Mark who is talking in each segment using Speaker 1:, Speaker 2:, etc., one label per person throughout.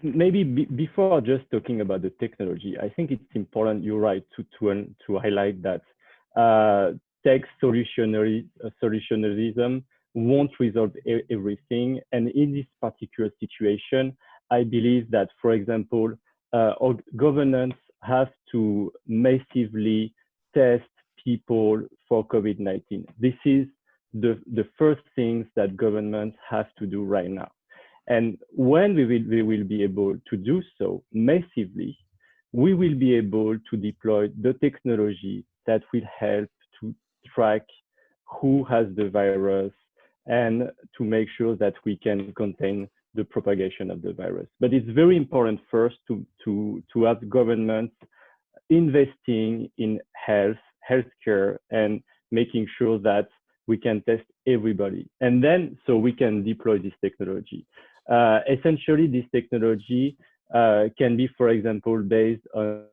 Speaker 1: Maybe before just talking about the technology, I think it's important, you're right, to highlight that tech solutionism won't resolve everything. And in this particular situation, I believe that, for example, governments have to massively test people for COVID-19. This is the first things that governments have to do right now. And when we will be able to do so massively, we will be able to deploy the technology that will help to track who has the virus and to make sure that we can contain the propagation of the virus. But it's very important first to have governments investing in healthcare, and making sure that we can test everybody. And then so we can deploy this technology. Essentially, this technology can be, for example, based on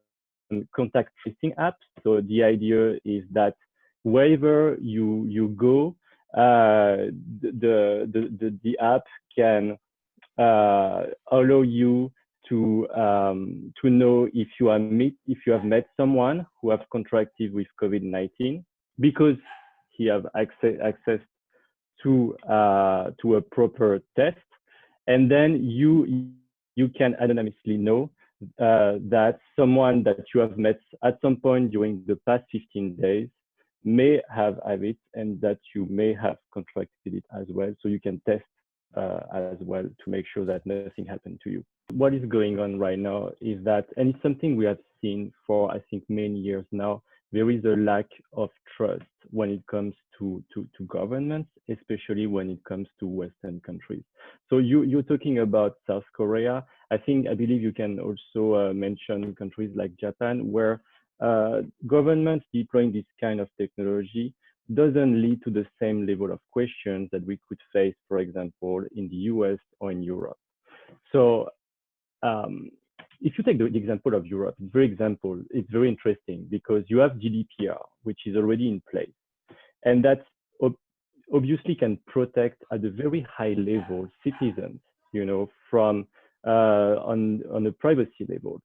Speaker 1: contact tracing apps. So the idea is that wherever you go, the app can allow you to know if you have met someone who have contracted with COVID-19, because he have access to a proper test, and then you can anonymously know that someone that you have met at some point during the past 15 days may have it, and that you may have contracted it as well. So you can test as well to make sure that nothing happened to you. What is going on right now is that, and it's something we have seen for, I think, many years now, there is a lack of trust when it comes to governments, especially when it comes to Western countries. So you're talking about South Korea. I believe you can also mention countries like Japan, where governments deploying this kind of technology doesn't lead to the same level of questions that we could face, for example, in the US or in Europe. So if you take the example of Europe, it's very interesting because you have GDPR, which is already in place, and that obviously can protect at a very high level citizens, from on a privacy level.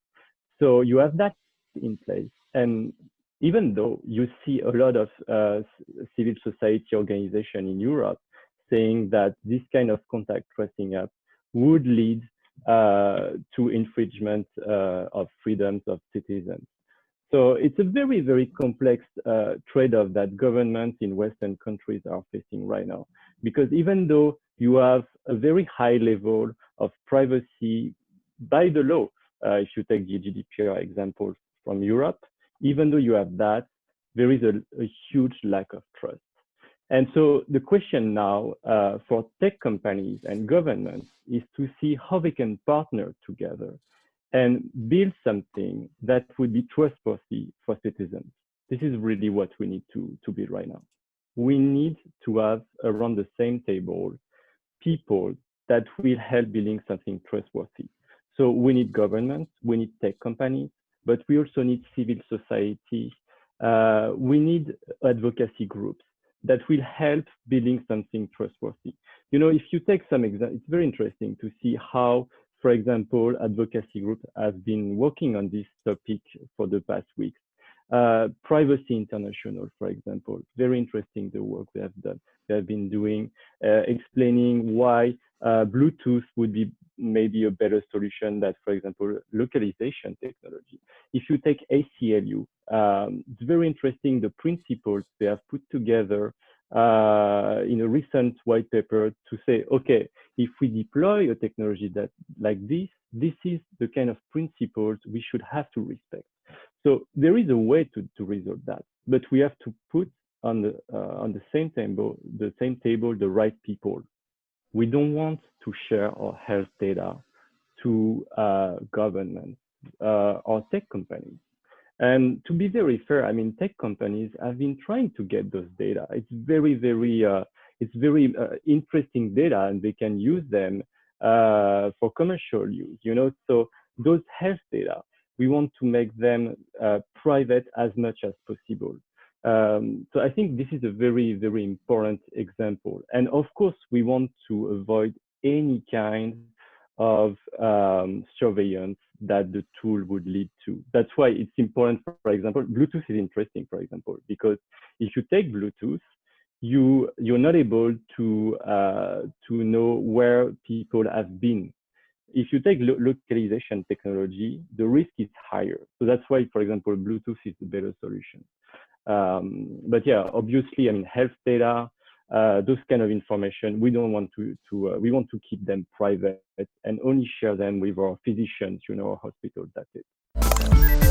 Speaker 1: So you have that in place, and even though you see a lot of civil society organization in Europe saying that this kind of contact tracing app would lead to infringement of freedoms of citizens. So it's a very, very complex trade-off that governments in Western countries are facing right now. Because even though you have a very high level of privacy by the law, if you take the GDPR example from Europe, even though you have that, there is a huge lack of trust. And so the question now for tech companies and governments is to see how they can partner together and build something that would be trustworthy for citizens. This is really what we need to build right now. We need to have around the same table people that will help building something trustworthy. So we need governments, we need tech companies, but we also need civil society. We need advocacy groups that will help building something trustworthy. If you take some example, it's very interesting to see how, for example, advocacy groups have been working on this topic for the past weeks. Privacy International, for example, very interesting the work they have done. They have been doing, explaining why Bluetooth would be maybe a better solution than, for example, localization technology. If you take ACLU, it's very interesting the principles they have put together in a recent white paper to say, okay, if we deploy a technology that like this is the kind of principles we should have to respect. So there is a way to resolve that, but we have to put on the same table the right people. We don't want to share our health data to governments or tech companies. And to be very fair, I mean, tech companies have been trying to get those data. It's very, very, interesting data, and they can use them for commercial use. So those health data, we want to make them private as much as possible. So I think this is a very, very important example. And of course, we want to avoid any kind of surveillance that the tool would lead to. That's why it's important. For example, Bluetooth is interesting, for example, because if you take Bluetooth, you're not able to know where people have been. If you take localization technology, the risk is higher. So that's why, for example, Bluetooth is the better solution. But yeah, obviously, I mean, health data, those kind of information, we don't want we want to keep them private and only share them with our physicians, our hospitals. That's it.